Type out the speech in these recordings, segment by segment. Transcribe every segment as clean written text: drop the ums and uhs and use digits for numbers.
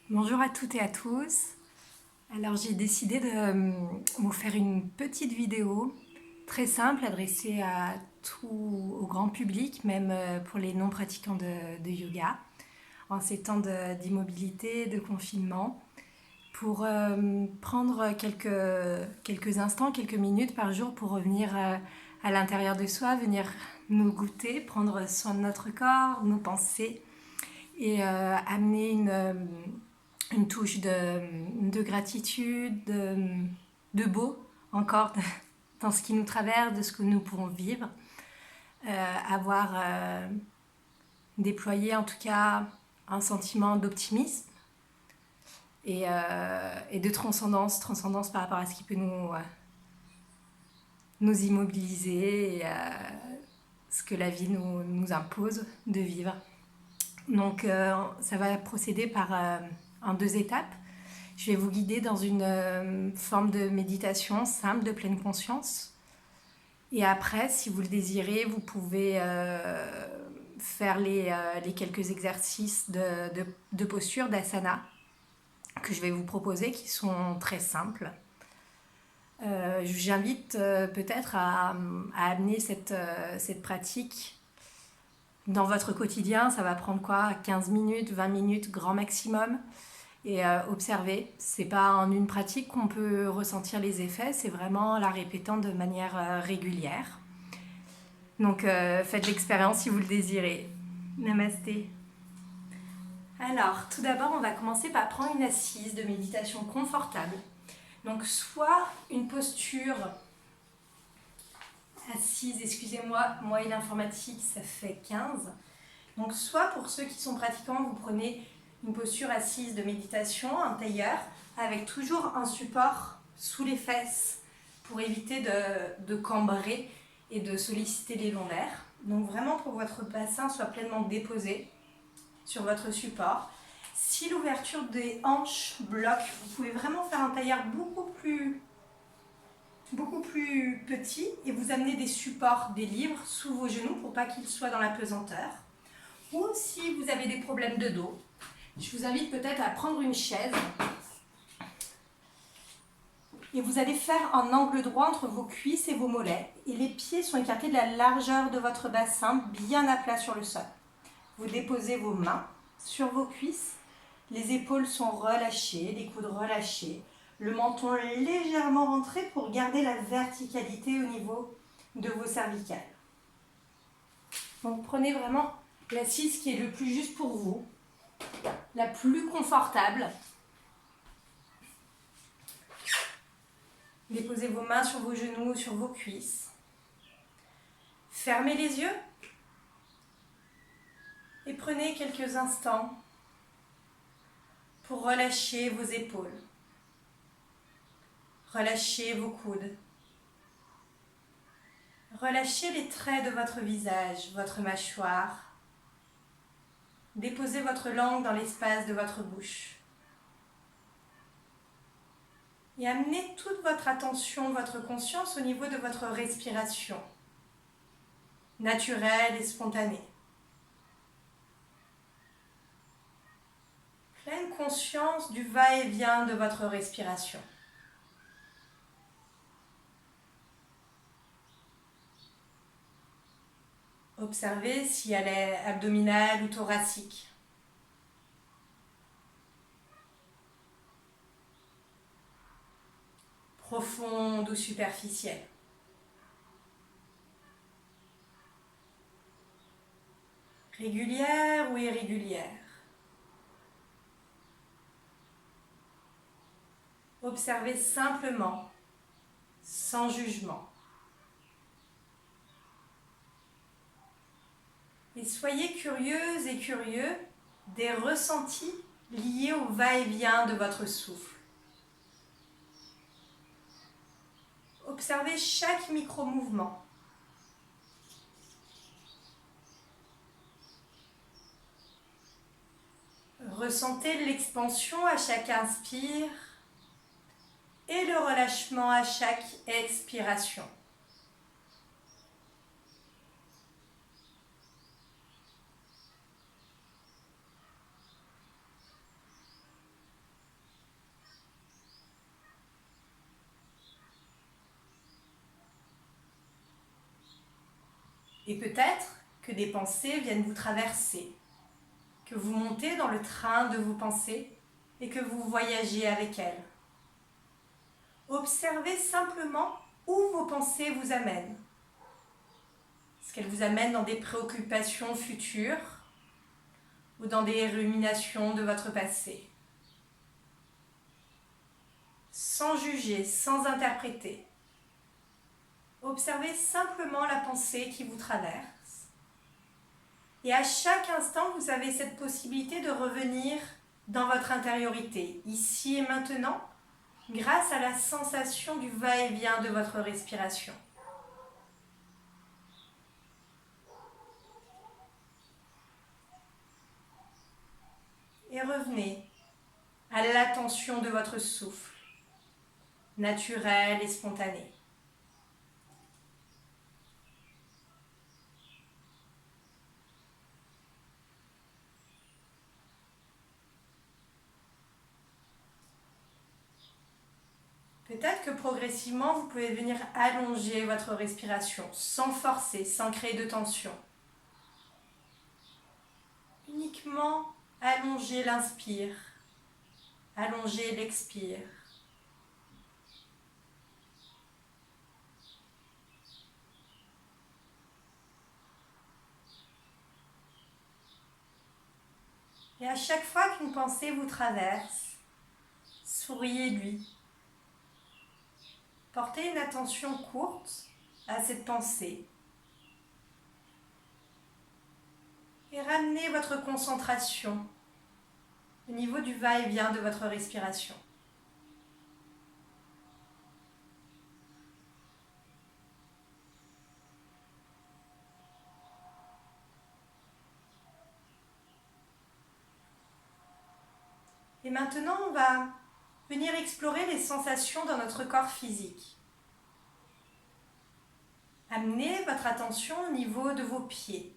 Bonjour à toutes et à tous. Alors j'ai décidé de vous faire une petite vidéo très simple adressée à tout au grand public, même pour les non pratiquants de yoga, en ces temps d'immobilité, de confinement, pour prendre quelques instants, quelques minutes par jour pour revenir à l'intérieur de soi, venir nous goûter, prendre soin de notre corps, nos pensées et amener une touche de gratitude, de beau encore dans ce qui nous traverse, de ce que nous pouvons vivre, avoir déployé en tout cas un sentiment d'optimisme et de transcendance, transcendance par rapport à ce qui peut nous immobiliser et ce que la vie nous impose de vivre. Donc ça va procéder par en deux étapes. Je vais vous guider dans une forme de méditation simple, de pleine conscience. Et après, si vous le désirez, vous pouvez faire les quelques exercices de posture, d'asana, que je vais vous proposer, qui sont très simples. J'invite peut-être à amener cette pratique dans votre quotidien. Ça va prendre quoi? 15 minutes, 20 minutes, grand maximum. Et observer. C'est pas en une pratique qu'on peut ressentir les effets, c'est vraiment la répétant de manière régulière. Donc faites l'expérience si vous le désirez. Namasté. Alors, tout d'abord, on va commencer par prendre une assise de méditation confortable. Donc, soit une posture assise, excusez-moi, moi et l'informatique, ça fait 15. Donc, soit pour ceux qui sont pratiquants, vous prenez une posture assise de méditation, un tailleur, avec toujours un support sous les fesses pour éviter de cambrer et de solliciter les lombaires. Donc vraiment pour que votre bassin soit pleinement déposé sur votre support. Si l'ouverture des hanches bloque, vous pouvez vraiment faire un tailleur beaucoup plus petit et vous amener des supports, des livres sous vos genoux pour pas qu'ils soient dans la pesanteur. Ou si vous avez des problèmes de dos, je vous invite peut-être à prendre une chaise et vous allez faire un angle droit entre vos cuisses et vos mollets et les pieds sont écartés de la largeur de votre bassin, bien à plat sur le sol. Vous déposez vos mains sur vos cuisses, les épaules sont relâchées, les coudes relâchés, le menton légèrement rentré pour garder la verticalité au niveau de vos cervicales. Donc prenez vraiment l'assise qui est le plus juste pour vous, la plus confortable. Déposez vos mains sur vos genoux, sur vos cuisses. Fermez les yeux et prenez quelques instants pour relâcher vos épaules. Relâchez vos coudes. Relâchez les traits de votre visage, votre mâchoire. Déposez votre langue dans l'espace de votre bouche. Et amenez toute votre attention, votre conscience au niveau de votre respiration, naturelle et spontanée. Pleine conscience du va-et-vient de votre respiration. Observez si elle est abdominale ou thoracique. Profonde ou superficielle. Régulière ou irrégulière. Observez simplement, sans jugement. Et soyez curieuse et curieux des ressentis liés au va-et-vient de votre souffle. Observez chaque micro-mouvement. Ressentez l'expansion à chaque inspire et le relâchement à chaque expiration. Et peut-être que des pensées viennent vous traverser, que vous montez dans le train de vos pensées et que vous voyagez avec elles. Observez simplement où vos pensées vous amènent. Est-ce qu'elles vous amènent dans des préoccupations futures ou dans des ruminations de votre passé? Sans juger, sans interpréter. Observez simplement la pensée qui vous traverse. Et à chaque instant, vous avez cette possibilité de revenir dans votre intériorité, ici et maintenant, grâce à la sensation du va-et-vient de votre respiration. Et revenez à l'attention de votre souffle, naturel et spontané. Peut-être que progressivement, vous pouvez venir allonger votre respiration, sans forcer, sans créer de tension. Uniquement allonger l'inspire, allonger l'expire. Et à chaque fois qu'une pensée vous traverse, souriez-lui. Portez une attention courte à cette pensée. Et ramenez votre concentration au niveau du va-et-vient de votre respiration. Et maintenant, on va venir explorer les sensations dans notre corps physique. Amenez votre attention au niveau de vos pieds.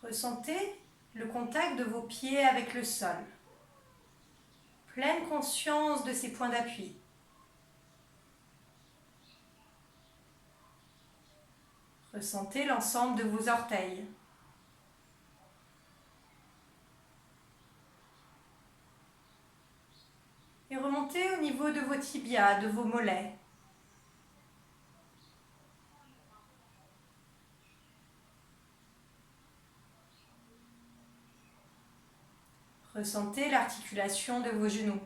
Ressentez le contact de vos pieds avec le sol. Pleine conscience de ces points d'appui. Ressentez l'ensemble de vos orteils. Et remontez au niveau de vos tibias, de vos mollets. Ressentez l'articulation de vos genoux.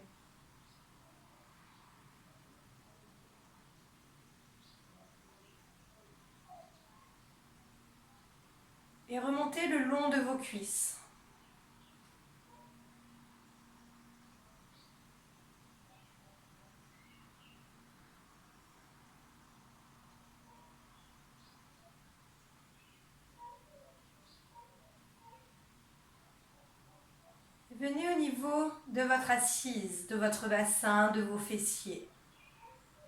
Et remontez le long de vos cuisses. Venez au niveau de votre assise, de votre bassin, de vos fessiers.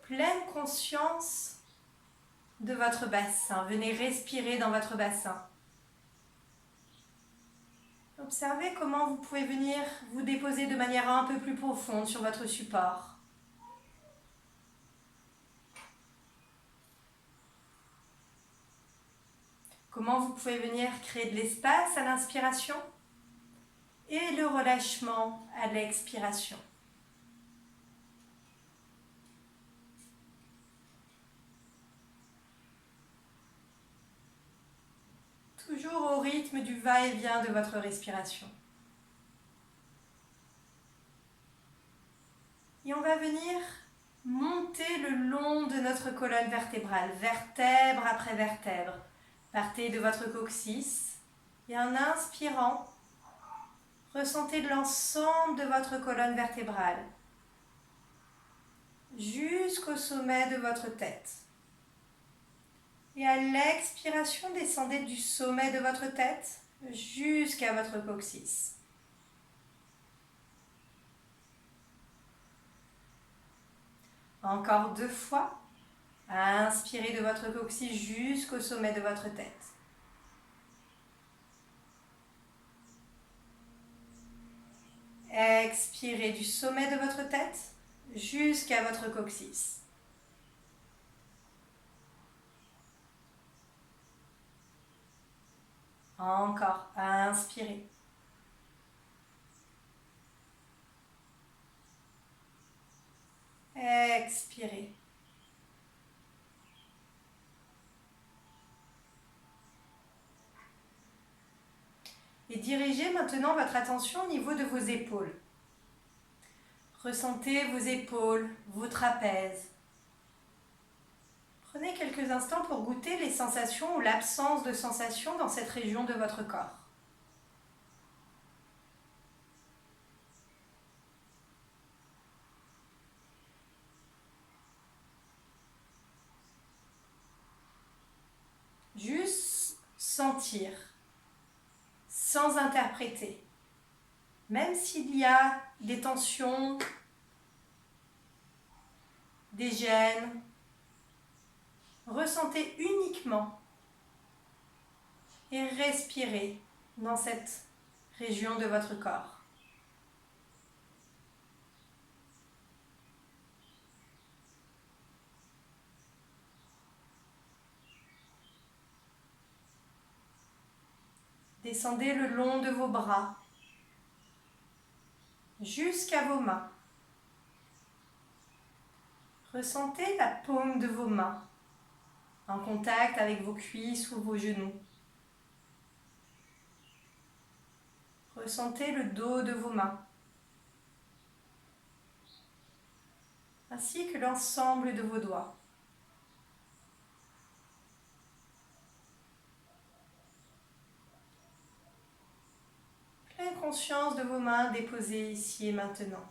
Pleine conscience de votre bassin. Venez respirer dans votre bassin. Observez comment vous pouvez venir vous déposer de manière un peu plus profonde sur votre support. Comment vous pouvez venir créer de l'espace à l'inspiration et le relâchement à l'expiration. Toujours au rythme du va-et-vient de votre respiration. Et on va venir monter le long de notre colonne vertébrale, vertèbre après vertèbre. Partez de votre coccyx et en inspirant, ressentez l'ensemble de votre colonne vertébrale jusqu'au sommet de votre tête. Et à l'expiration, descendez du sommet de votre tête jusqu'à votre coccyx. Encore 2 fois. Inspirez de votre coccyx jusqu'au sommet de votre tête. Expirez du sommet de votre tête jusqu'à votre coccyx. Encore. Inspirez. Expirez. Et dirigez maintenant votre attention au niveau de vos épaules. Ressentez vos épaules, vos trapèzes. Prenez quelques instants pour goûter les sensations ou l'absence de sensations dans cette région de votre corps. Juste sentir, sans interpréter. Même s'il y a des tensions, des gênes, ressentez uniquement et respirez dans cette région de votre corps. Descendez le long de vos bras jusqu'à vos mains. Ressentez la paume de vos mains en contact avec vos cuisses ou vos genoux. Ressentez le dos de vos mains, ainsi que l'ensemble de vos doigts. Pleine conscience de vos mains déposées ici et maintenant.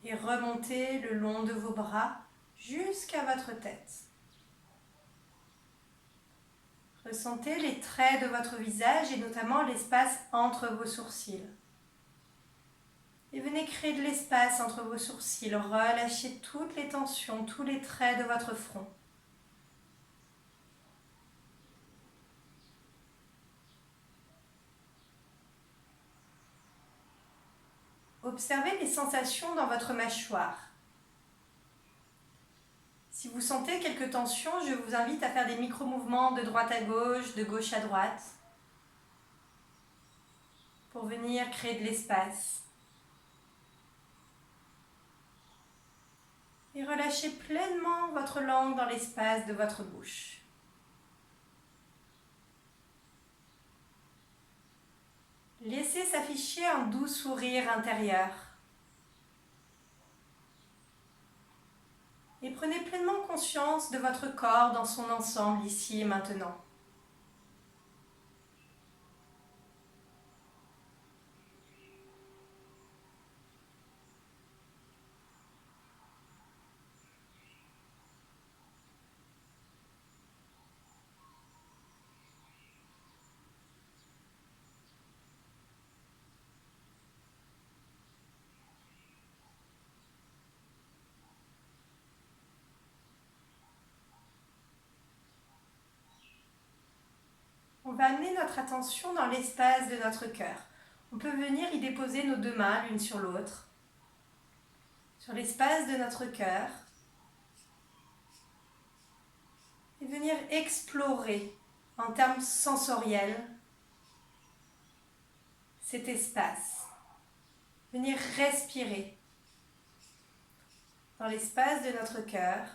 Et remontez le long de vos bras jusqu'à votre tête. Ressentez les traits de votre visage et notamment l'espace entre vos sourcils. Et venez créer de l'espace entre vos sourcils. Relâchez toutes les tensions, tous les traits de votre front. Observez les sensations dans votre mâchoire. Si vous sentez quelques tensions, je vous invite à faire des micro-mouvements de droite à gauche, de gauche à droite, pour venir créer de l'espace. Et relâchez pleinement votre langue dans l'espace de votre bouche. Laissez s'afficher un doux sourire intérieur. Et prenez pleinement conscience de votre corps dans son ensemble ici et maintenant. On va amener notre attention dans l'espace de notre cœur. On peut venir y déposer nos deux mains l'une sur l'autre, sur l'espace de notre cœur, et venir explorer en termes sensoriels cet espace. Venir respirer dans l'espace de notre cœur.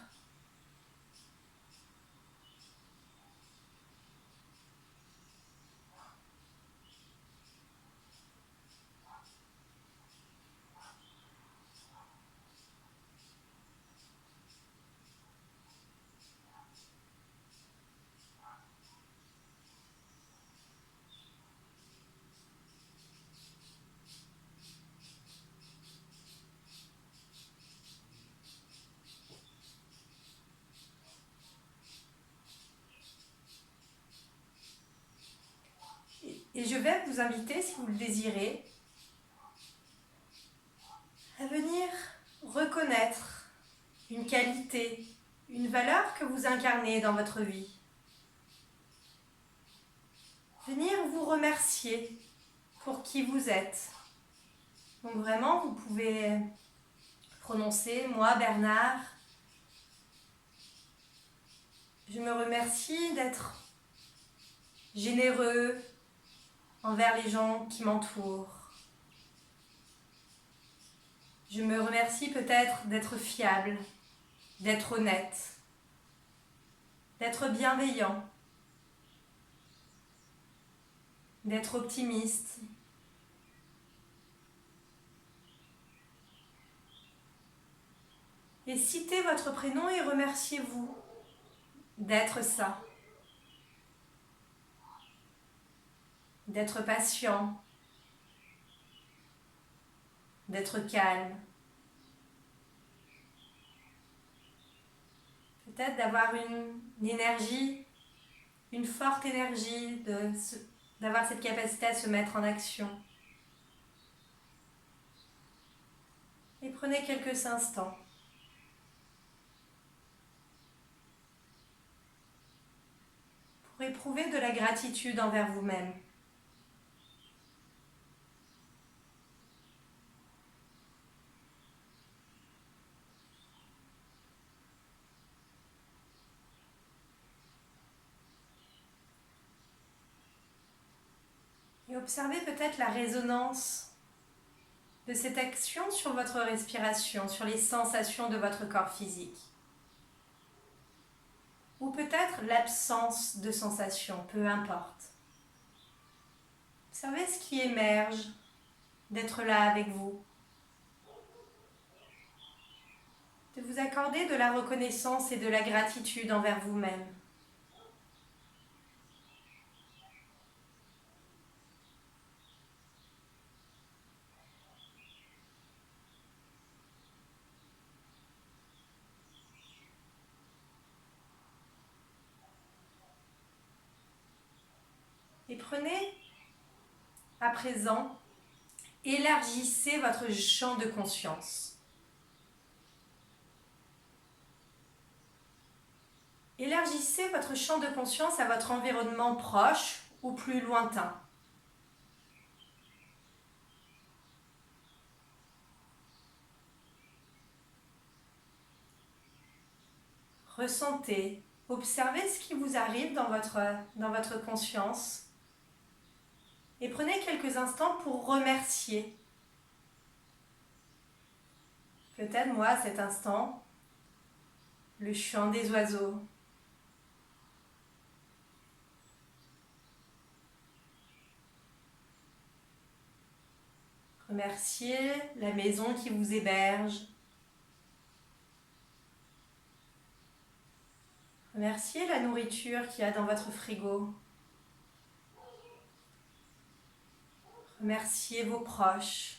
Et je vais vous inviter, si vous le désirez, à venir reconnaître une qualité, une valeur que vous incarnez dans votre vie. Venir vous remercier pour qui vous êtes. Donc vraiment, vous pouvez prononcer « Moi, Bernard, Je me remercie d'être généreux envers les gens qui m'entourent. Je me remercie peut-être d'être fiable, d'être honnête, d'être bienveillant, d'être optimiste. Et citez votre prénom et remerciez-vous d'être ça, d'être patient, d'être calme, peut-être d'avoir une énergie, une forte énergie, d'avoir cette capacité à se mettre en action. Et prenez quelques instants pour éprouver de la gratitude envers vous-même. Et observez peut-être la résonance de cette action sur votre respiration, sur les sensations de votre corps physique. Ou peut-être l'absence de sensation, peu importe. Observez ce qui émerge d'être là avec vous. De vous accorder de la reconnaissance et de la gratitude envers vous-même. Et prenez à présent, élargissez votre champ de conscience. Élargissez votre champ de conscience à votre environnement proche ou plus lointain. Ressentez, observez ce qui vous arrive dans votre conscience et prenez quelques instants pour remercier. Peut-être moi, à cet instant, le chant des oiseaux. Remerciez la maison qui vous héberge. Remerciez la nourriture qu'il y a dans votre frigo. Remerciez vos proches.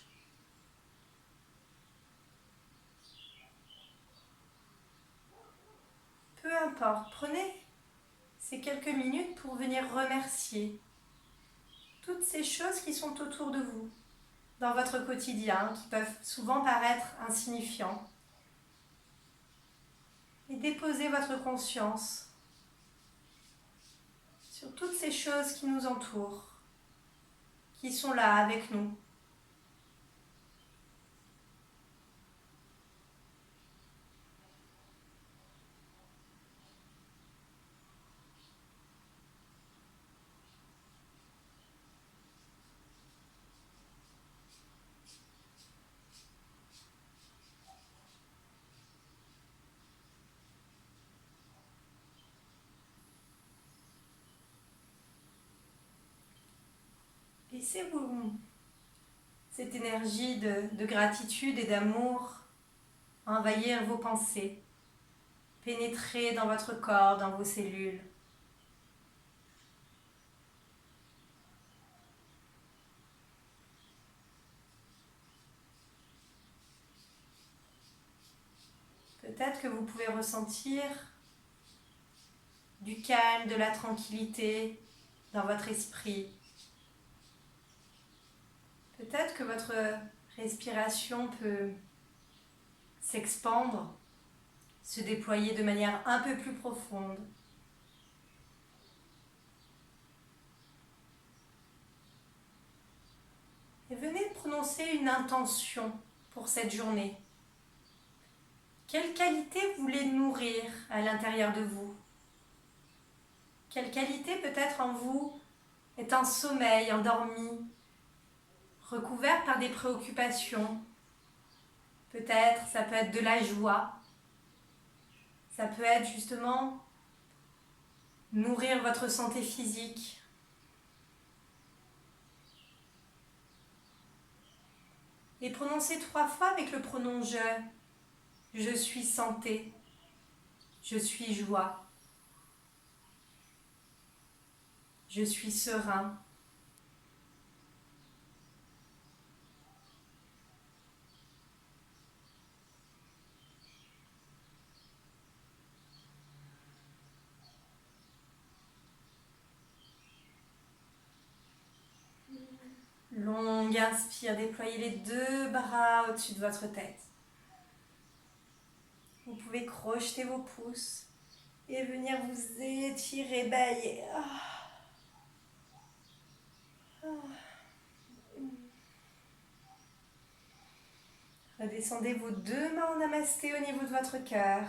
Peu importe, prenez ces quelques minutes pour venir remercier toutes ces choses qui sont autour de vous, dans votre quotidien, qui peuvent souvent paraître insignifiants. Et déposez votre conscience sur toutes ces choses qui nous entourent, qui sont là avec nous. Laissez-vous cette énergie de gratitude et d'amour envahir vos pensées, pénétrer dans votre corps, dans vos cellules. Peut-être que vous pouvez ressentir du calme, de la tranquillité dans votre esprit. Peut-être que votre respiration peut s'expandre, se déployer de manière un peu plus profonde. Et venez prononcer une intention pour cette journée. Quelle qualité vous voulez nourrir à l'intérieur de vous? Quelle qualité peut-être en vous est un sommeil endormi, recouvert par des préoccupations? Peut-être ça peut être de la joie, ça peut être justement nourrir votre santé physique. Et prononcez 3 fois avec le pronom je. Je suis santé, je suis joie, je suis serein. Longue inspire, déployez les 2 bras au-dessus de votre tête. Vous pouvez crocheter vos pouces et venir vous étirer, bailler. Redescendez vos 2 mains en namasté au niveau de votre cœur.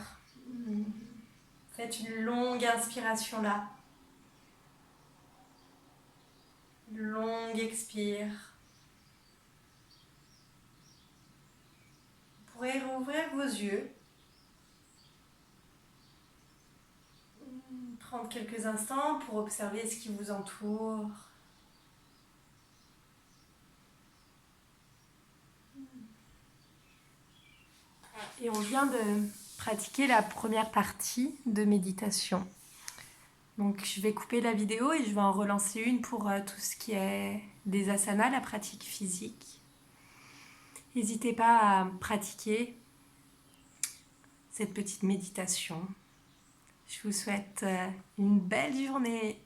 Faites une longue inspiration là. Longue expire. Vous pourrez rouvrir vos yeux. Prendre quelques instants pour observer ce qui vous entoure. Et on vient de pratiquer la première partie de méditation. Donc je vais couper la vidéo et je vais en relancer une pour tout ce qui est des asanas, la pratique physique. N'hésitez pas à pratiquer cette petite méditation. Je vous souhaite une belle journée.